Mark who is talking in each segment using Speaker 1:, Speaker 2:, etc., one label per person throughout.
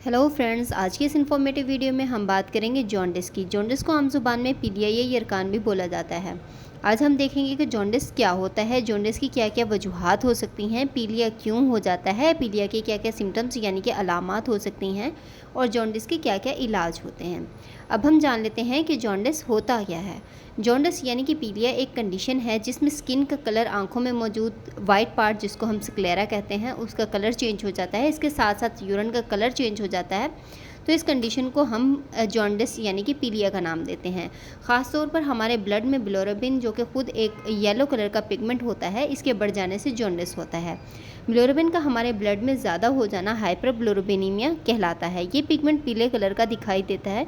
Speaker 1: Hello friends, आज की इस इन्फॉर्मेटिव वीडियो में हम बात करेंगे जॉन्डिस की। जॉन्डिस को आम जुबान में पीलिया या यरकान भी बोला जाता है। आज हम देखेंगे कि जॉन्डिस क्या होता है, जॉन्डिस की क्या क्या वजूहात हो सकती हैं, पीलिया क्यों हो जाता है, पीलिया के क्या क्या सिम्टम्स यानी कि अलामात हो सकती हैं और जॉन्डिस के क्या क्या इलाज होते हैं। अब हम जान लेते हैं कि जॉन्डिस होता क्या है। जॉन्डिस यानी कि पीलिया एक कंडीशन है जिसमें स्किन का कलर, आंखों में मौजूद वाइट पार्ट जिसको हम स्क्लेरा कहते हैं, उसका कलर चेंज हो जाता है। इसके साथ साथ यूरिन का कलर चेंज हो जाता है। तो इस कंडीशन को हम जॉन्डिस यानी कि पीलिया का नाम देते हैं। ख़ास तौर पर हमारे ब्लड में बिलोरुबिन, जो कि खुद एक येलो कलर का पिगमेंट होता है, इसके बढ़ जाने से जॉन्डिस होता है। बिलोरुबिन का हमारे ब्लड में ज़्यादा हो जाना हाइपरबिलोरुबिनीमिया कहलाता है। ये पिगमेंट पीले कलर का दिखाई देता है।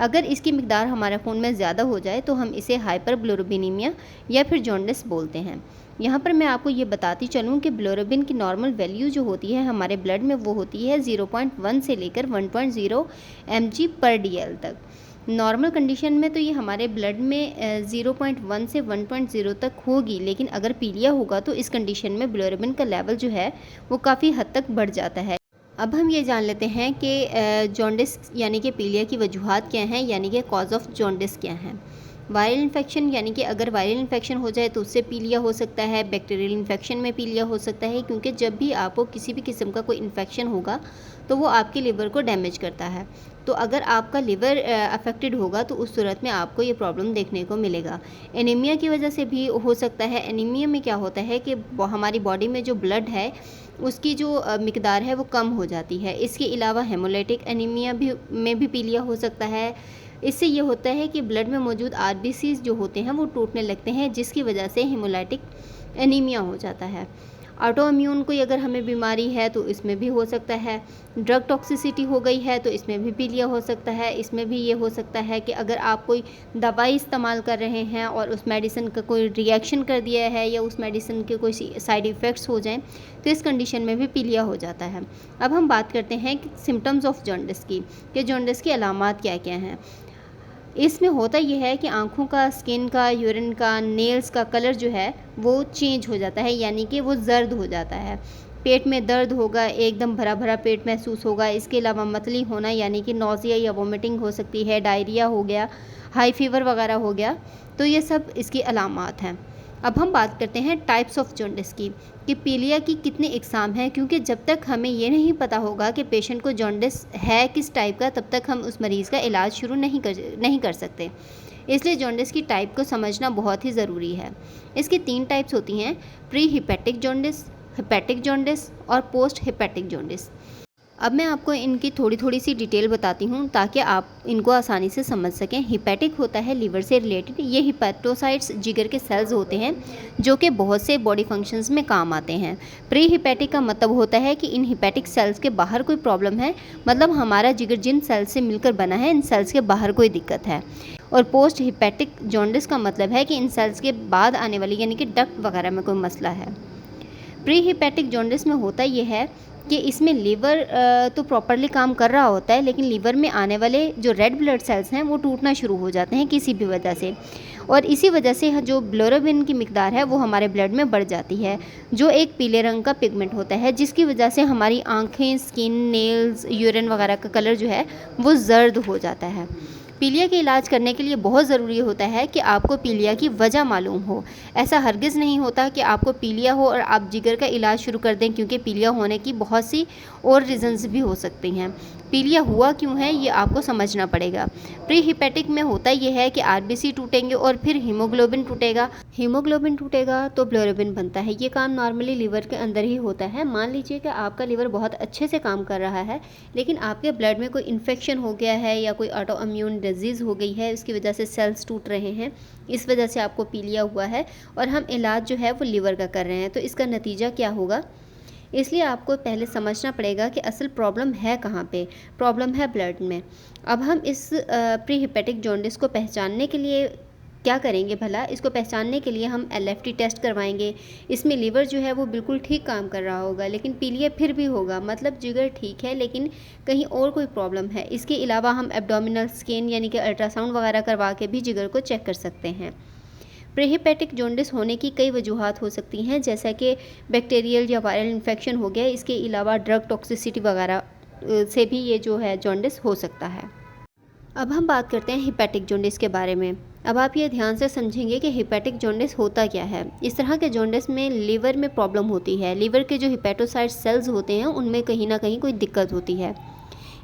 Speaker 1: अगर इसकी मिकदार हमारे खून में ज़्यादा हो जाए तो हम इसे हाइपरबिलोरुबिनीमिया या फिर जॉन्डिस बोलते हैं। यहाँ पर मैं आपको ये बताती चलूँ कि बिलोरुबिन की नॉर्मल वैल्यू जो होती है हमारे ब्लड में, वो होती है 0.1 से लेकर 1.0 mg/dl तक। नॉर्मल कंडीशन में तो ये हमारे ब्लड में 0.1 से 1.0 तक होगी, लेकिन अगर पीलिया होगा तो इस कंडीशन में बिलोरुबिन का लेवल जो है वो काफ़ी हद तक बढ़ जाता है। अब हम ये जान लेते हैं कि जॉन्डिस यानी कि पीलिया की वजूहात क्या हैं, यानी कि कॉज ऑफ जॉन्डिस क्या हैं। वायरल इन्फेक्शन, यानी कि अगर वायरल इन्फेक्शन हो जाए तो उससे पीलिया हो सकता है। बैक्टीरियल इन्फेक्शन में पीलिया हो सकता है, क्योंकि जब भी आपको किसी भी किस्म का कोई इन्फेक्शन होगा तो वो आपके लिवर को डैमेज करता है। तो अगर आपका लिवर अफेक्टेड होगा तो उस सूरत में आपको ये प्रॉब्लम देखने को मिलेगा। एनीमिया की वजह से भी हो सकता है। एनीमिया में क्या होता है कि हमारी बॉडी में जो ब्लड है उसकी जो मिकदार है वो कम हो जाती है। इसके अलावा हेमोलाइटिक एनीमिया भी पीलिया हो सकता है। इससे ये होता है कि ब्लड में मौजूद आरबीसीज जो होते हैं वो टूटने लगते हैं, जिसकी वजह से हेमोलाइटिक एनीमिया हो जाता है। ऑटो इम्यून कोई अगर हमें बीमारी है तो इसमें भी हो सकता है। ड्रग टॉक्सिसिटी हो गई है तो इसमें भी पीलिया हो सकता है। इसमें भी ये हो सकता है कि अगर आप कोई दवाई इस्तेमाल कर रहे हैं और उस मेडिसिन का कोई रिएक्शन कर दिया है या उस मेडिसिन के कोई साइड इफ़ेक्ट्स हो जाएं तो इस कंडीशन में भी पीलिया हो जाता है। अब हम बात करते हैं कि सिम्टम्स ऑफ जॉन्डिस की, कि जॉन्डिस की अलामात क्या क्या हैं। इसमें होता यह है कि आँखों का, स्किन का, यूरिन का, नेल्स का कलर जो है वो चेंज हो जाता है, यानी कि वो जर्द हो जाता है। पेट में दर्द होगा, एकदम भरा भरा पेट महसूस होगा। इसके अलावा मतली होना, यानी कि नौजिया या वोमिटिंग हो सकती है। डायरिया हो गया, हाई फीवर वगैरह हो गया। तो ये सब इसकी अलामात हैं। अब हम बात करते हैं टाइप्स ऑफ जॉन्डिस की, कि पीलिया की कितने इकसाम हैं, क्योंकि जब तक हमें ये नहीं पता होगा कि पेशेंट को जॉन्डिस है किस टाइप का, तब तक हम उस मरीज़ का इलाज शुरू नहीं कर सकते। इसलिए जॉन्डिस की टाइप को समझना बहुत ही ज़रूरी है। इसकी 3 टाइप्स होती हैं: pre hepatic jaundice, hepatic jaundice और पोस्ट हिपैटिक जॉन्डिस। अब मैं आपको इनकी थोड़ी थोड़ी सी डिटेल बताती हूँ ताकि आप इनको आसानी से समझ सकें। हिपैटिक होता है लीवर से रिलेटेड। ये हिपैटोसाइट्स जिगर के सेल्स होते हैं जो कि बहुत से बॉडी फंक्शंस में काम आते हैं। प्री हिपैटिक का मतलब होता है कि इन हिपैटिक सेल्स के बाहर कोई प्रॉब्लम है, मतलब हमारा जिगर जिन सेल्स से मिलकर बना है, इन सेल्स के बाहर कोई दिक्कत है। और पोस्ट हिपैटिक जॉन्डिस का मतलब है कि इन सेल्स के बाद आने वाली, यानी कि डक्ट वगैरह में कोई मसला है। प्री हिपैटिक जॉन्डिस में होता यह है कि इसमें लीवर तो प्रॉपरली काम कर रहा होता है, लेकिन लीवर में आने वाले जो रेड ब्लड सेल्स हैं वो टूटना शुरू हो जाते हैं किसी भी वजह से, और इसी वजह से जो बिलोरुबिन की मिकदार है वो हमारे ब्लड में बढ़ जाती है, जो एक पीले रंग का पिगमेंट होता है, जिसकी वजह से हमारी आँखें, स्किन, नेल्स, यूरिन वगैरह का कलर जो है वो जर्द हो जाता है। पीलिया के इलाज करने के लिए बहुत ज़रूरी होता है कि आपको पीलिया की वजह मालूम हो। ऐसा हरगिज़ नहीं होता कि आपको पीलिया हो और आप जिगर का इलाज शुरू कर दें, क्योंकि पीलिया होने की बहुत सी और रीज़न्स भी हो सकती हैं। पीलिया हुआ क्यों है ये आपको समझना पड़ेगा। प्री हिपैटिक में होता यह है कि आरबीसी टूटेंगे और फिर हीमोग्लोबिन टूटेगा। हीमोग्लोबिन टूटेगा तो बिलोरुबिन बनता है। ये काम नॉर्मली लीवर के अंदर ही होता है। मान लीजिए कि आपका लीवर बहुत अच्छे से काम कर रहा है, लेकिन आपके ब्लड में कोई इन्फेक्शन हो गया है या कोई ऑटो इम्यून डिजीज़ हो गई है, इसकी वजह से सेल्स टूट रहे हैं, इस वजह से आपको पीलिया हुआ है और हम इलाज जो है वो लीवर का कर रहे हैं, तो इसका नतीजा क्या होगा। इसलिए आपको पहले समझना पड़ेगा कि असल प्रॉब्लम है कहाँ पे। प्रॉब्लम है ब्लड में। अब हम इस प्री हिपैटिक जॉन्डिस को पहचानने के लिए क्या करेंगे भला। इसको पहचानने के लिए हम एलएफटी टेस्ट करवाएंगे। इसमें लीवर जो है वो बिल्कुल ठीक काम कर रहा होगा, लेकिन पीलिया फिर भी होगा, मतलब जिगर ठीक है लेकिन कहीं और कोई प्रॉब्लम है। इसके अलावा हम एब्डोमिनल स्कैन यानी कि अल्ट्रासाउंड वगैरह करवा के भी जिगर को चेक कर सकते हैं। प्रीहिपैटिक जॉन्डिस होने की कई वजूहात हो सकती हैं, जैसा कि बैक्टीरियल या वायरल इन्फेक्शन हो गया। इसके अलावा ड्रग टॉक्सिसिटी वगैरह से भी ये जो है जॉन्डिस हो सकता है। अब हम बात करते हैं हिपैटिक जॉन्डिस के बारे में। अब आप ये ध्यान से समझेंगे कि हिपैटिक जॉन्डिस होता क्या है। इस तरह के जॉन्डिस में लीवर में प्रॉब्लम होती है। लीवर के जो हिपैटोसाइट सेल्स होते हैं उनमें कहीं ना कहीं कोई दिक्कत होती है।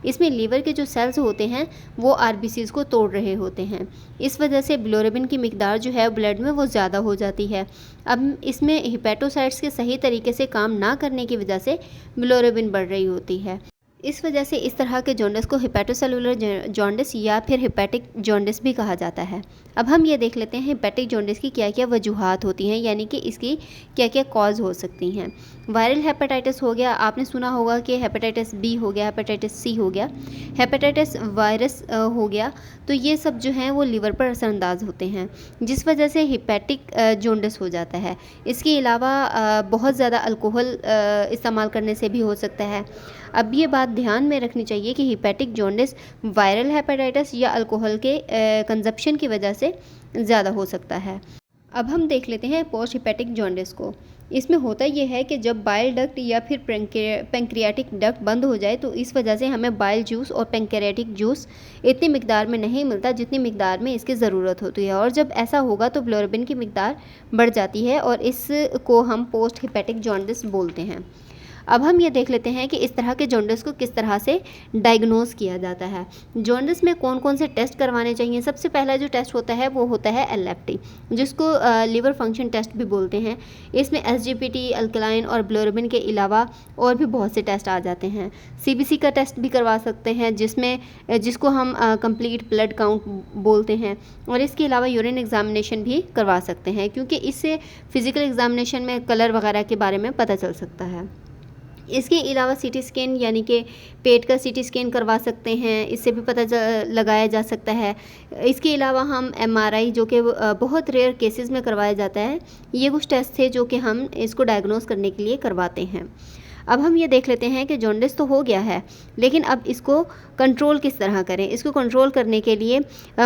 Speaker 1: इसमें लीवर के जो सेल्स होते हैं वो आरबीसीज़ को तोड़ रहे होते हैं। इस वजह से बिलोरुबिन की मिकदार जो है ब्लड में वो ज़्यादा हो जाती है। अब इसमें हिपैटोसाइट्स के सही तरीके से काम ना करने की वजह से बिलोरुबिन बढ़ रही होती है। इस वजह से इस तरह के जॉन्डिस को हिपैटोसेलुलर जॉन्डिस या फिर हिपैटिक जॉन्डिस भी कहा जाता है। अब हम ये देख लेते हैं हिपैटिक जॉन्डिस की क्या क्या वजूहात होती हैं, यानी कि इसकी क्या क्या कॉज हो सकती हैं। वायरल हेपेटाइटिस हो गया, आपने सुना होगा कि हेपेटाइटिस बी हो गया, हेपेटाइटिस सी हो गया, हेपेटाइटिस वायरस हो गया। तो ये सब जो हैं वो लीवर पर असरअंदाज होते हैं, जिस वजह से हिपैटिक जॉन्डिस हो जाता है। इसके अलावा बहुत ज़्यादा अल्कोहल इस्तेमाल करने से भी हो सकता है। अब ये बात ध्यान में रखनी चाहिए कि हिपैटिक जॉन्डिस वायरल हेपेटाइटिस या अल्कोहल के कंजप्शन की वजह से ज़्यादा हो सकता है। अब हम देख लेते हैं पोस्ट हिपैटिक जॉन्डिस को। इसमें होता ये है कि जब बाइल डक्ट या फिर पेंक्रियाटिक डक्ट बंद हो जाए तो इस वजह से हमें बाइल जूस और पेंक्रियाटिक जूस इतनी मिकदार में नहीं मिलता जितनी मिकदार में इसकी ज़रूरत होती है, और जब ऐसा होगा तो बिलोरुबिन की मिकदार बढ़ जाती है और इसको हम पोस्ट हिपैटिक जॉन्डिस बोलते हैं। अब हम ये देख लेते हैं कि इस तरह के जॉन्डिस को किस तरह से डायग्नोज किया जाता है। जॉन्डिस में कौन कौन से टेस्ट करवाने चाहिए। सबसे पहला जो टेस्ट होता है वो होता है LFT, जिसको लीवर फंक्शन टेस्ट भी बोलते हैं। इसमें SGPT, अल्कलाइन और बिलोरुबिन के अलावा और भी बहुत से टेस्ट आ जाते हैं। CBC का टेस्ट भी करवा सकते हैं, जिसको हम कंप्लीट ब्लड काउंट बोलते हैं, और इसके अलावा यूरिन एग्जामिनेशन भी करवा सकते हैं, क्योंकि इससे फिजिकल एग्जामिनेशन में कलर वगैरह के बारे में पता चल सकता है। इसके अलावा CT स्कैन यानी कि पेट का CT स्कैन करवा सकते हैं, इससे भी पता लगाया जा सकता है। इसके अलावा हम MRI, जो कि बहुत रेयर केसेस में करवाया जाता है, ये कुछ टेस्ट थे जो कि हम इसको डायग्नोस करने के लिए करवाते हैं। अब हम ये देख लेते हैं कि जॉन्डिस तो हो गया है, लेकिन अब इसको कंट्रोल किस तरह करें। इसको कंट्रोल करने के लिए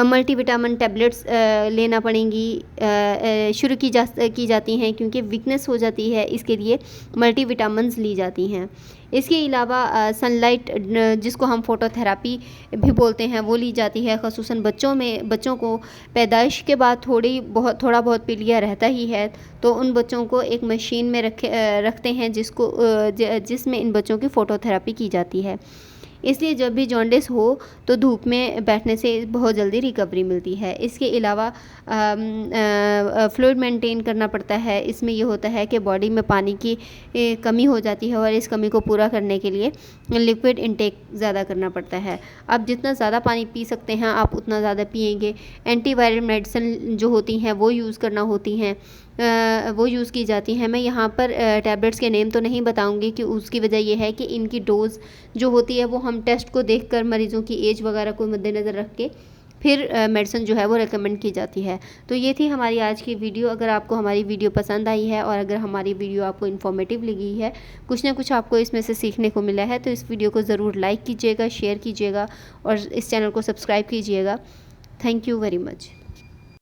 Speaker 1: मल्टीविटामिन टैबलेट्स लेना पड़ेंगी, शुरू की जाती हैं, क्योंकि वीकनेस हो जाती है, इसके लिए मल्टीविटामिन्स ली जाती हैं। इसके अलावा सनलाइट, जिसको हम फोटोथेरापी भी बोलते हैं, वो ली जाती है। ख़ुसूसन बच्चों को पैदाइश के बाद थोड़ा बहुत पीलिया रहता ही है, तो उन बच्चों को एक मशीन में रखते हैं जिसमें इन बच्चों की फ़ोटोथेरापी की जाती है। इसलिए जब भी जॉन्डिस हो तो धूप में बैठने से बहुत जल्दी रिकवरी मिलती है। इसके अलावा फ्लूइड मेंटेन करना पड़ता है। इसमें ये होता है कि बॉडी में पानी की कमी हो जाती है, और इस कमी को पूरा करने के लिए लिक्विड इंटेक ज़्यादा करना पड़ता है। आप जितना ज़्यादा पानी पी सकते हैं आप उतना ज़्यादा पिएंगे। एंटीवायरल मेडिसिन जो होती हैं वो यूज़ वो यूज़ की जाती हैं। मैं यहाँ पर टैबलेट्स के नेम तो नहीं बताऊंगी, कि उसकी वजह यह है कि इनकी डोज़ जो होती है वो हम टेस्ट को देखकर मरीज़ों की एज वगैरह को मद्देनज़र रख के फिर मेडिसिन जो है वो रेकमेंड की जाती है। तो ये थी हमारी आज की वीडियो। अगर आपको हमारी वीडियो पसंद आई है और अगर हमारी वीडियो आपको इन्फॉर्मेटिव लगी है, कुछ ना कुछ आपको इसमें से सीखने को मिला है, तो इस वीडियो को ज़रूर लाइक कीजिएगा, शेयर कीजिएगा और इस चैनल को सब्सक्राइब कीजिएगा। Thank you very much.